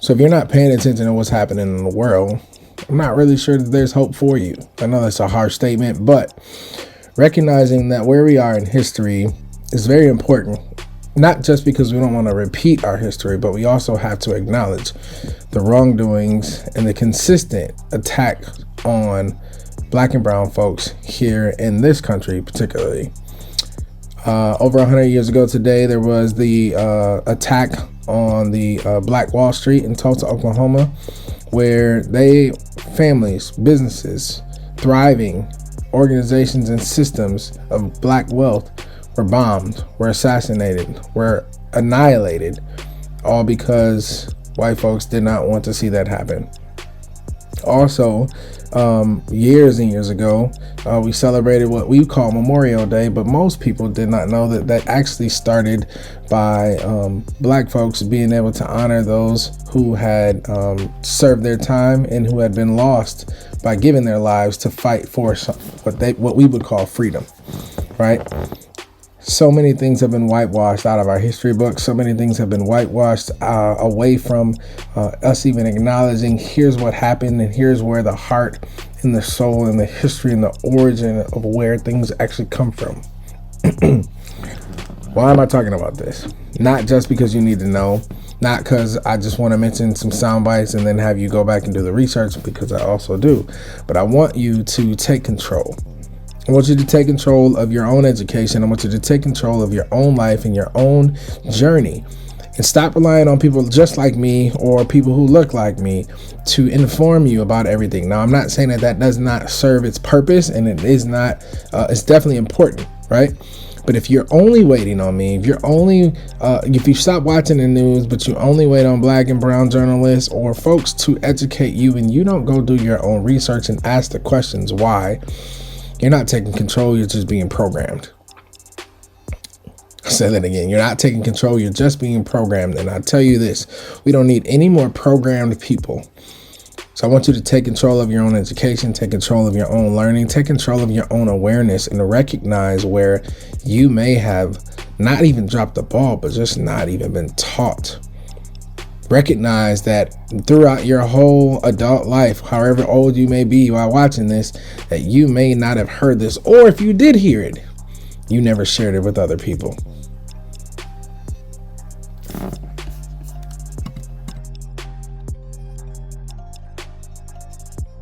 So if you're not paying attention to what's happening in the world, I'm not really sure that there's hope for you. I know that's a harsh statement, but recognizing that where we are in history is very important, not just because we don't want to repeat our history, but we also have to acknowledge the wrongdoings and the consistent attack on Black and brown folks here in this country, particularly. Over 100 years ago today, there was the attack on the Black Wall Street in Tulsa, Oklahoma, where families, businesses, thriving organizations and systems of Black wealth were bombed, were assassinated, were annihilated, all because white folks did not want to see that happen. Also, years and years ago, we celebrated what we call Memorial Day, but most people did not know that that actually started by Black folks being able to honor those who had served their time and who had been lost by giving their lives to fight for what we would call freedom, right? So many things have been whitewashed out of our history books. So many things have been whitewashed away from us even acknowledging here's what happened and here's where the heart and the soul and the history and the origin of where things actually come from. Why am I talking about this? Not just because you need to know, not because I just want to mention some sound bites and then have you go back and do the research, because I also do, but I want you to take control. I want you to take control of your own education. I want you to take control of your own life and your own journey, and stop relying on people just like me or people who look like me to inform you about everything. Now, I'm not saying that that does not serve its purpose, and it is not, it's definitely important, right? But if you're only waiting on me, if you stop watching the news, but you only wait on Black and brown journalists or folks to educate you, and you don't go do your own research and ask the questions why, you're not taking control, you're just being programmed. I'll say that again. You're not taking control, you're just being programmed. And I tell you this, we don't need any more programmed people. So I want you to take control of your own education, take control of your own learning, take control of your own awareness, and to recognize where you may have not even dropped the ball, but just not even been taught. Recognize that throughout your whole adult life, however old you may be while watching this, that you may not have heard this, or if you did hear it, you never shared it with other people.